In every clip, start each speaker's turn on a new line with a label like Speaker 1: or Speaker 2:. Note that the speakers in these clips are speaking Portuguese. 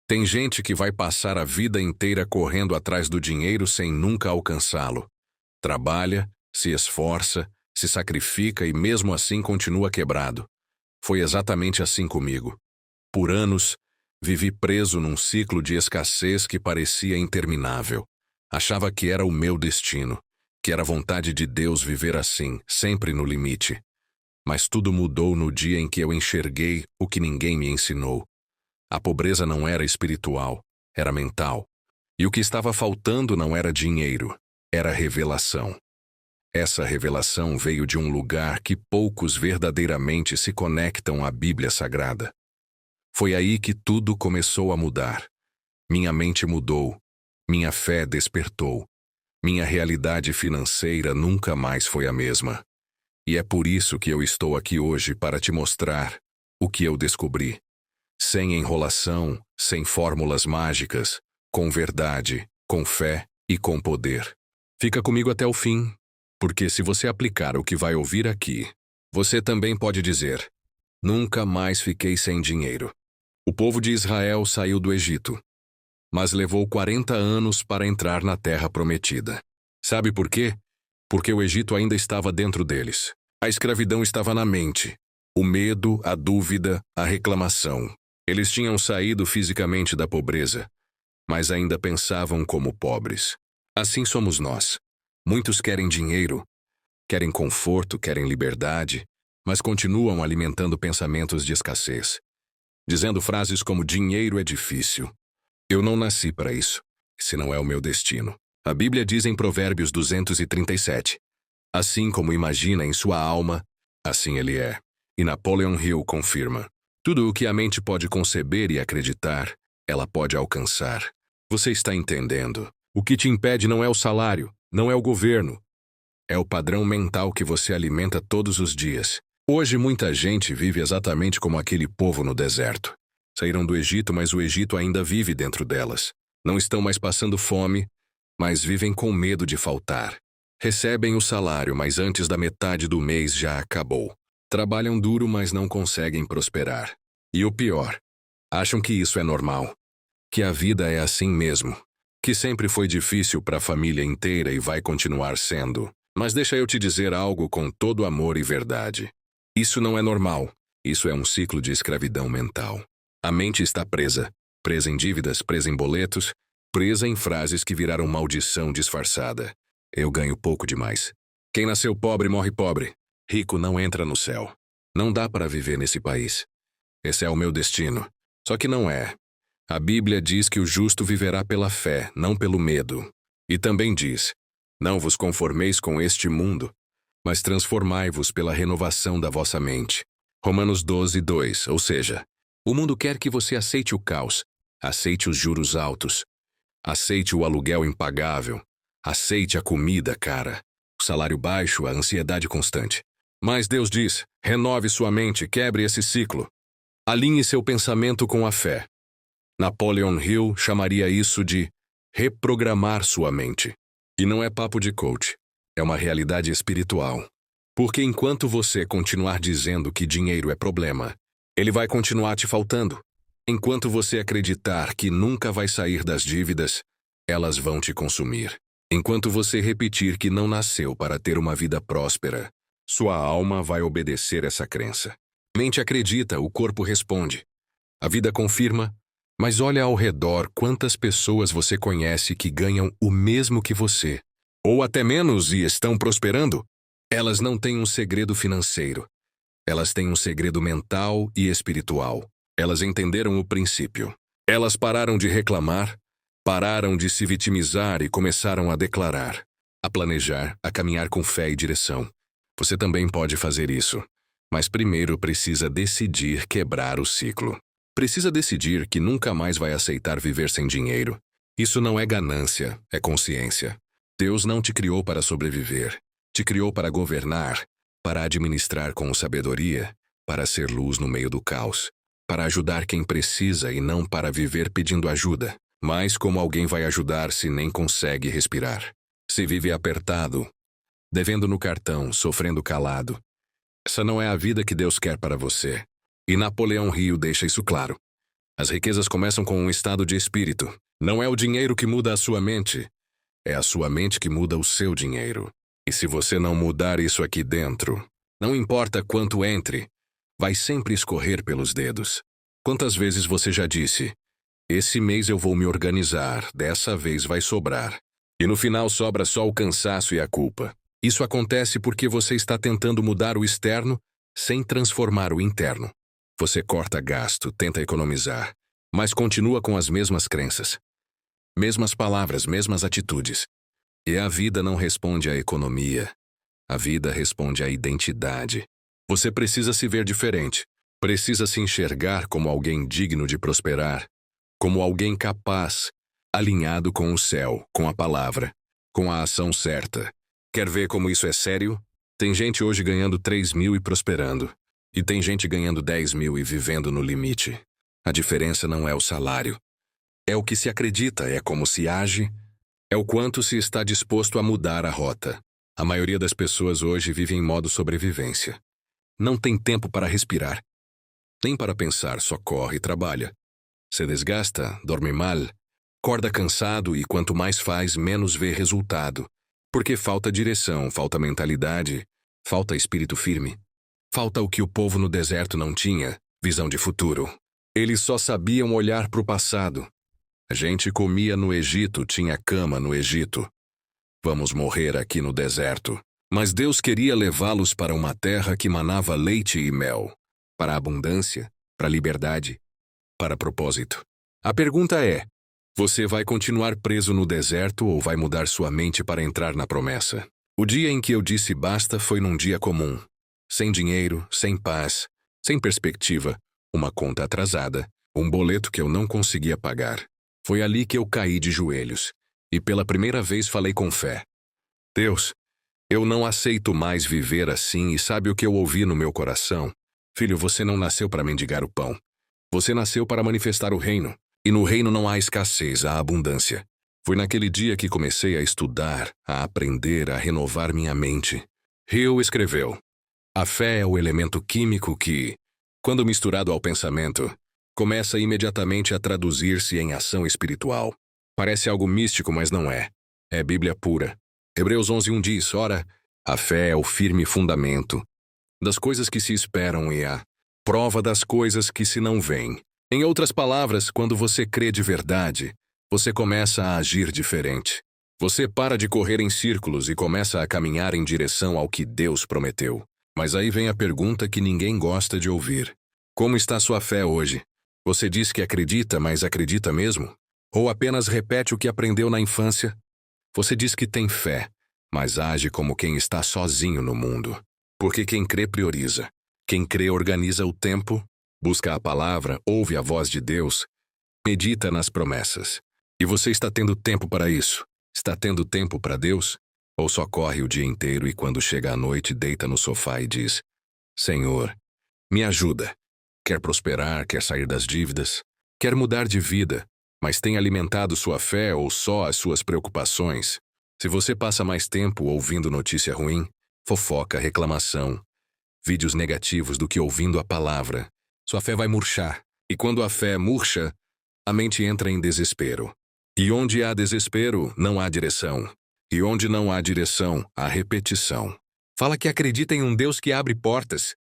Speaker 1: Tem gente que vai passar a vida inteira correndo atrás do dinheiro sem nunca alcançá-lo. Trabalha, se esforça, se sacrifica e mesmo assim continua quebrado. Foi exatamente assim comigo. Por anos, vivi preso num ciclo de escassez que parecia interminável. Achava que era o meu destino, que era vontade de Deus viver assim, sempre no limite. Mas tudo mudou no dia em que eu enxerguei o que ninguém me ensinou. A pobreza não era espiritual, era mental. E o que estava faltando não era dinheiro, era revelação. Essa revelação veio de um lugar que poucos verdadeiramente se conectam à Bíblia Sagrada. Foi aí que tudo começou a mudar. Minha mente mudou, minha fé despertou. Minha realidade financeira nunca mais foi a mesma. E é por isso que eu estou aqui hoje para te mostrar o que eu descobri. Sem enrolação, sem fórmulas mágicas, com verdade, com fé e com poder. Fica comigo até o fim, porque se você aplicar o que vai ouvir aqui, você também pode dizer: nunca mais fiquei sem dinheiro. O povo de Israel saiu do Egito, mas levou 40 anos para entrar na terra prometida. Sabe por quê? Porque o Egito ainda estava dentro deles. A escravidão estava na mente. O medo, a dúvida, a reclamação. Eles tinham saído fisicamente da pobreza, mas ainda pensavam como pobres. Assim somos nós. Muitos querem dinheiro, querem conforto, querem liberdade, mas continuam alimentando pensamentos de escassez, dizendo frases como dinheiro é difícil. Eu não nasci para isso. Esse não é o meu destino. A Bíblia diz em Provérbios 237, assim como imagina em sua alma, assim ele é. E Napoleon Hill confirma, tudo o que a mente pode conceber e acreditar, ela pode alcançar. Você está entendendo? O que te impede não é o salário, não é o governo. É o padrão mental que você alimenta todos os dias. Hoje muita gente vive exatamente como aquele povo no deserto. Saíram do Egito, mas o Egito ainda vive dentro delas. Não estão mais passando fome, mas vivem com medo de faltar. Recebem o salário, mas antes da metade do mês já acabou. Trabalham duro, mas não conseguem prosperar. E o pior, acham que isso é normal. Que a vida é assim mesmo. Que sempre foi difícil para a família inteira e vai continuar sendo. Mas deixa eu te dizer algo com todo amor e verdade. Isso não é normal. Isso é um ciclo de escravidão mental. A mente está presa. Presa em dívidas, presa em boletos, presa em frases que viraram maldição disfarçada. Eu ganho pouco demais. Quem nasceu pobre morre pobre. Rico não entra no céu. Não dá para viver nesse país. Esse é o meu destino. Só que não é. A Bíblia diz que o justo viverá pela fé, não pelo medo. E também diz: não vos conformeis com este mundo, mas transformai-vos pela renovação da vossa mente. Romanos 12:2, ou seja, o mundo quer que você aceite o caos, aceite os juros altos, aceite o aluguel impagável, aceite a comida cara, o salário baixo, a ansiedade constante. Mas Deus diz: renove sua mente, quebre esse ciclo. Alinhe seu pensamento com a fé. Napoleon Hill chamaria isso de reprogramar sua mente. E não é papo de coach, é uma realidade espiritual. Porque enquanto você continuar dizendo que dinheiro é problema, ele vai continuar te faltando. Enquanto você acreditar que nunca vai sair das dívidas, elas vão te consumir. Enquanto você repetir que não nasceu para ter uma vida próspera, sua alma vai obedecer essa crença. Mente acredita, o corpo responde. A vida confirma, mas olha ao redor quantas pessoas você conhece que ganham o mesmo que você, ou até menos e estão prosperando. Elas não têm um segredo financeiro. Elas têm um segredo mental e espiritual. Elas entenderam o princípio. Elas pararam de reclamar, pararam de se vitimizar e começaram a declarar, a planejar, a caminhar com fé e direção. Você também pode fazer isso, mas primeiro precisa decidir quebrar o ciclo. Precisa decidir que nunca mais vai aceitar viver sem dinheiro. Isso não é ganância, é consciência. Deus não te criou para sobreviver. Te criou para governar, para administrar com sabedoria, para ser luz no meio do caos, para ajudar quem precisa e não para viver pedindo ajuda. Mas como alguém vai ajudar se nem consegue respirar? Se vive apertado, devendo no cartão, sofrendo calado. Essa não é a vida que Deus quer para você. E Napoleão Hill deixa isso claro. As riquezas começam com um estado de espírito. Não é o dinheiro que muda a sua mente. É a sua mente que muda o seu dinheiro. E se você não mudar isso aqui dentro, não importa quanto entre, vai sempre escorrer pelos dedos. Quantas vezes você já disse, esse mês eu vou me organizar, dessa vez vai sobrar. E no final sobra só o cansaço e a culpa. Isso acontece porque você está tentando mudar o externo sem transformar o interno. Você corta gasto, tenta economizar, mas continua com as mesmas crenças. Mesmas palavras, mesmas atitudes. E a vida não responde à economia. A vida responde à identidade. Você precisa se ver diferente. Precisa se enxergar como alguém digno de prosperar. Como alguém capaz, alinhado com o céu, com a palavra, com a ação certa. Quer ver como isso é sério? Tem gente hoje ganhando 3.000 e prosperando. E tem gente ganhando 10.000 e vivendo no limite. A diferença não é o salário. É o que se acredita, é como se age, é o quanto se está disposto a mudar a rota. A maioria das pessoas hoje vive em modo sobrevivência. Não tem tempo para respirar. Nem para pensar, só corre e trabalha. Se desgasta, dorme mal, acorda cansado e quanto mais faz, menos vê resultado. Porque falta direção, falta mentalidade, falta espírito firme. Falta o que o povo no deserto não tinha, visão de futuro. Eles só sabiam olhar para o passado. A gente comia no Egito, tinha cama no Egito. Vamos morrer aqui no deserto. Mas Deus queria levá-los para uma terra que manava leite e mel. Para a abundância, para a liberdade, para propósito. A pergunta é, você vai continuar preso no deserto ou vai mudar sua mente para entrar na promessa? O dia em que eu disse basta foi num dia comum. Sem dinheiro, sem paz, sem perspectiva, uma conta atrasada, um boleto que eu não conseguia pagar. Foi ali que eu caí de joelhos. E pela primeira vez falei com fé. Deus, eu não aceito mais viver assim e sabe o que eu ouvi no meu coração? Filho, você não nasceu para mendigar o pão. Você nasceu para manifestar o reino. E no reino não há escassez, há abundância. Foi naquele dia que comecei a estudar, a aprender, a renovar minha mente. Hill escreveu, a fé é o elemento químico que, quando misturado ao pensamento, começa imediatamente a traduzir-se em ação espiritual. Parece algo místico, mas não é. É Bíblia pura. Hebreus 11:1 diz, ora, a fé é o firme fundamento das coisas que se esperam e a prova das coisas que se não veem. Em outras palavras, quando você crê de verdade, você começa a agir diferente. Você para de correr em círculos e começa a caminhar em direção ao que Deus prometeu. Mas aí vem a pergunta que ninguém gosta de ouvir. Como está sua fé hoje? Você diz que acredita, mas acredita mesmo? Ou apenas repete o que aprendeu na infância? Você diz que tem fé, mas age como quem está sozinho no mundo. Porque quem crê prioriza. Quem crê organiza o tempo, busca a palavra, ouve a voz de Deus, medita nas promessas. E você está tendo tempo para isso? Está tendo tempo para Deus? Ou só corre o dia inteiro e quando chega à noite deita no sofá e diz, Senhor, me ajuda. Quer prosperar, quer sair das dívidas, quer mudar de vida, mas tem alimentado sua fé ou só as suas preocupações? Se você passa mais tempo ouvindo notícia ruim, fofoca, reclamação, vídeos negativos do que ouvindo a palavra, sua fé vai murchar. E quando a fé murcha, a mente entra em desespero. E onde há desespero, não há direção. E onde não há direção, há repetição. Fala que acredita em um Deus que abre portas,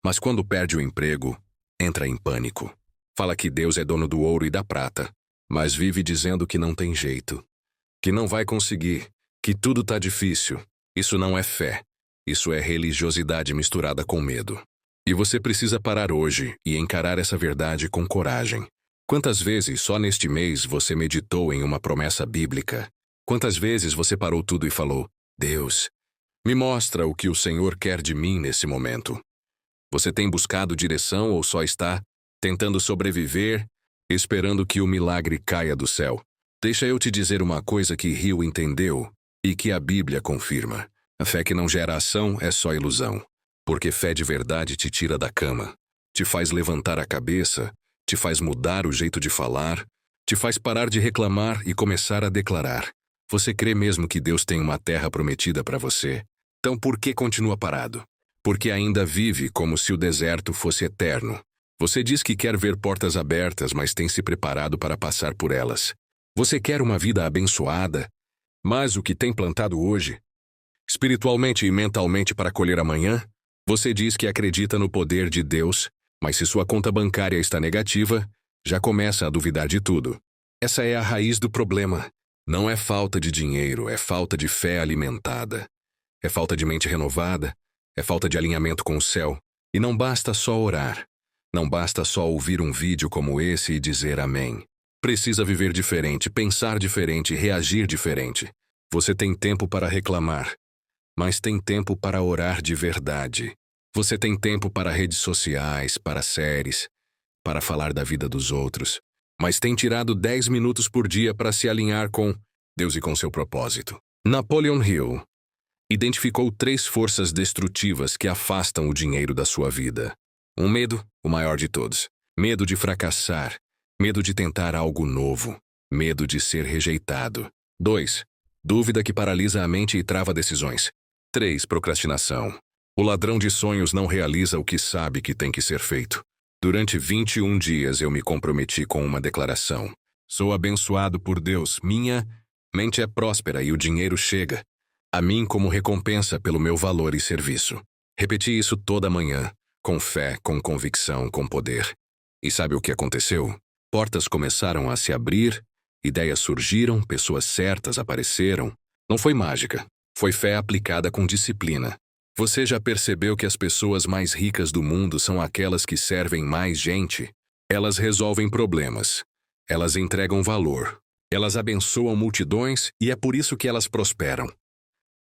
Speaker 1: mas quando perde o emprego, entra em pânico. Fala que Deus é dono do ouro e da prata, mas vive dizendo que não tem jeito, que não vai conseguir, que tudo tá difícil. Isso não é fé. Isso é religiosidade misturada com medo. E você precisa parar hoje e encarar essa verdade com coragem. Quantas vezes só neste mês você meditou em uma promessa bíblica? Quantas vezes você parou tudo e falou, Deus, me mostra o que o Senhor quer de mim nesse momento? Você tem buscado direção ou só está tentando sobreviver, esperando que o milagre caia do céu? Deixa eu te dizer uma coisa que Hill entendeu e que a Bíblia confirma. A fé que não gera ação é só ilusão. Porque fé de verdade te tira da cama, te faz levantar a cabeça, te faz mudar o jeito de falar, te faz parar de reclamar e começar a declarar. Você crê mesmo que Deus tem uma terra prometida para você? Então por que continua parado? Porque ainda vive como se o deserto fosse eterno. Você diz que quer ver portas abertas, mas tem se preparado para passar por elas. Você quer uma vida abençoada, mas o que tem plantado hoje, espiritualmente e mentalmente para colher amanhã? Você diz que acredita no poder de Deus, mas se sua conta bancária está negativa, já começa a duvidar de tudo. Essa é a raiz do problema. Não é falta de dinheiro, é falta de fé alimentada. É falta de mente renovada, é falta de alinhamento com o céu. E não basta só orar. Não basta só ouvir um vídeo como esse e dizer amém. Precisa viver diferente, pensar diferente, reagir diferente. Você tem tempo para reclamar, mas tem tempo para orar de verdade. Você tem tempo para redes sociais, para séries, para falar da vida dos outros, mas tem tirado 10 minutos por dia para se alinhar com Deus e com seu propósito. Napoleon Hill identificou 3 forças destrutivas que afastam o dinheiro da sua vida. Um medo, o maior de todos. Medo de fracassar. Medo de tentar algo novo. Medo de ser rejeitado. 2. Dúvida que paralisa a mente e trava decisões. 3. Procrastinação. O ladrão de sonhos não realiza o que sabe que tem que ser feito. Durante 21 dias eu me comprometi com uma declaração. Sou abençoado por Deus. Minha mente é próspera e o dinheiro chega a mim como recompensa pelo meu valor e serviço. Repeti isso toda manhã, com fé, com convicção, com poder. E sabe o que aconteceu? Portas começaram a se abrir, ideias surgiram, pessoas certas apareceram. Não foi mágica, foi fé aplicada com disciplina. Você já percebeu que as pessoas mais ricas do mundo são aquelas que servem mais gente? Elas resolvem problemas. Elas entregam valor. Elas abençoam multidões e é por isso que elas prosperam.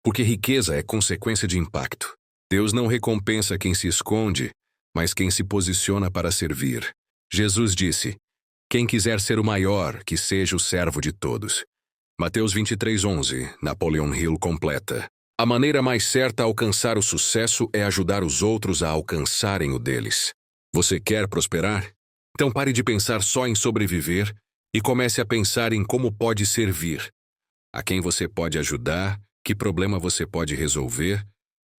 Speaker 1: Porque riqueza é consequência de impacto. Deus não recompensa quem se esconde, mas quem se posiciona para servir. Jesus disse: quem quiser ser o maior, que seja o servo de todos. Mateus 23:11, Napoleon Hill completa: a maneira mais certa a alcançar o sucesso é ajudar os outros a alcançarem o deles. Você quer prosperar? Então pare de pensar só em sobreviver e comece a pensar em como pode servir. A quem você pode ajudar, que problema você pode resolver,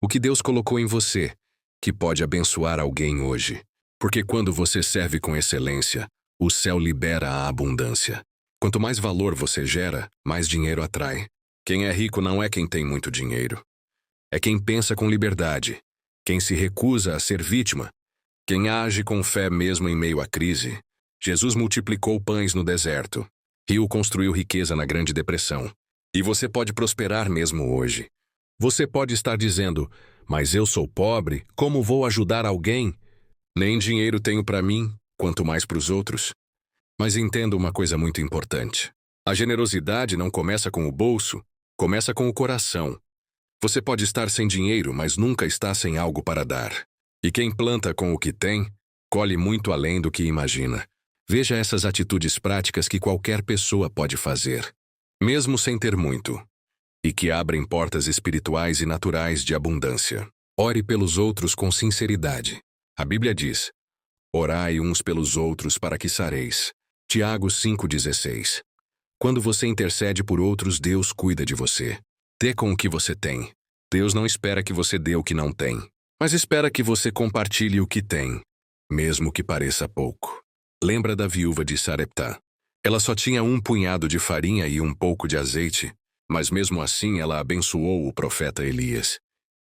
Speaker 1: o que Deus colocou em você, que pode abençoar alguém hoje. Porque quando você serve com excelência, o céu libera a abundância. Quanto mais valor você gera, mais dinheiro atrai. Quem é rico não é quem tem muito dinheiro. É quem pensa com liberdade, quem se recusa a ser vítima, quem age com fé mesmo em meio à crise. Jesus multiplicou pães no deserto. Hill construiu riqueza na Grande Depressão. E você pode prosperar mesmo hoje. Você pode estar dizendo: mas eu sou pobre, como vou ajudar alguém? Nem dinheiro tenho para mim, quanto mais para os outros. Mas entenda uma coisa muito importante. A generosidade não começa com o bolso, começa com o coração. Você pode estar sem dinheiro, mas nunca está sem algo para dar. E quem planta com o que tem, colhe muito além do que imagina. Veja essas atitudes práticas que qualquer pessoa pode fazer, mesmo sem ter muito, e que abrem portas espirituais e naturais de abundância. Ore pelos outros com sinceridade. A Bíblia diz: orai uns pelos outros para que sareis. Tiago 5,16. Quando você intercede por outros, Deus cuida de você. Dê com o que você tem. Deus não espera que você dê o que não tem, mas espera que você compartilhe o que tem, mesmo que pareça pouco. Lembra da viúva de Sareptá? Ela só tinha um punhado de farinha e um pouco de azeite, mas mesmo assim ela abençoou o profeta Elias.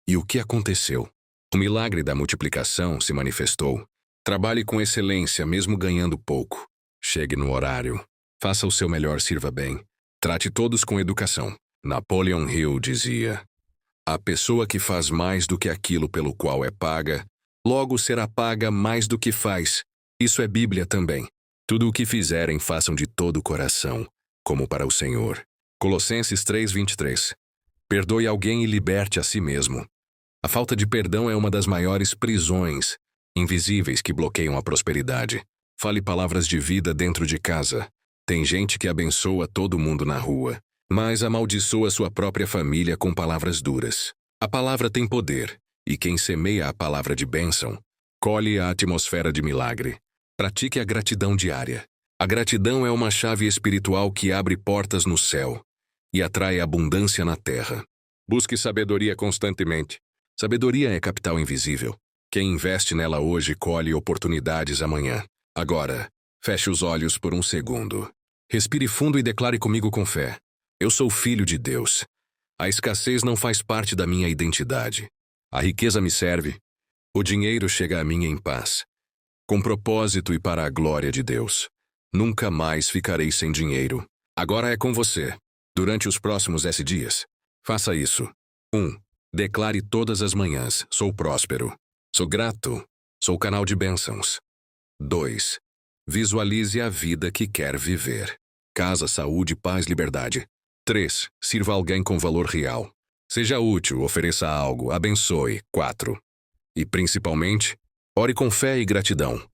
Speaker 1: E o que aconteceu? O milagre da multiplicação se manifestou. Trabalhe com excelência, mesmo ganhando pouco. Chegue no horário. Faça o seu melhor, sirva bem. Trate todos com educação. Napoleon Hill dizia: a pessoa que faz mais do que aquilo pelo qual é paga, logo será paga mais do que faz. Isso é Bíblia também. Tudo o que fizerem, façam de todo o coração, como para o Senhor. Colossenses 3:23. Perdoe alguém e liberte a si mesmo. A falta de perdão é uma das maiores prisões invisíveis que bloqueiam a prosperidade. Fale palavras de vida dentro de casa. Tem gente que abençoa todo mundo na rua, mas amaldiçoa sua própria família com palavras duras. A palavra tem poder, e quem semeia a palavra de bênção, colhe a atmosfera de milagre. Pratique a gratidão diária. A gratidão é uma chave espiritual que abre portas no céu e atrai abundância na terra. Busque sabedoria constantemente. Sabedoria é capital invisível. Quem investe nela hoje colhe oportunidades amanhã. Agora, feche os olhos por um segundo. Respire fundo e declare comigo com fé. Eu sou filho de Deus. A escassez não faz parte da minha identidade. A riqueza me serve. O dinheiro chega a mim em paz. Com propósito e para a glória de Deus. Nunca mais ficarei sem dinheiro. Agora é com você. Durante os próximos dias. Faça isso. 1. Declare todas as manhãs: sou próspero. Sou grato. Sou canal de bênçãos. 2. Visualize a vida que quer viver. Casa, saúde, paz, liberdade. 3. Sirva alguém com valor real. Seja útil, ofereça algo, abençoe. 4. E principalmente, ore com fé e gratidão.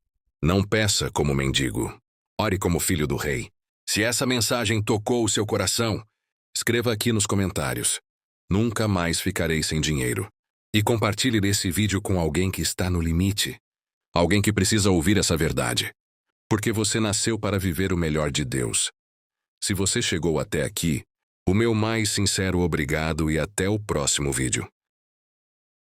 Speaker 1: Não peça como mendigo. Ore como filho do rei. Se essa mensagem tocou o seu coração, escreva aqui nos comentários. Nunca mais ficarei sem dinheiro. E compartilhe esse vídeo com alguém que está no limite. Alguém que precisa ouvir essa verdade. Porque você nasceu para viver o melhor de Deus. Se você chegou até aqui, o meu mais sincero obrigado e até o próximo vídeo.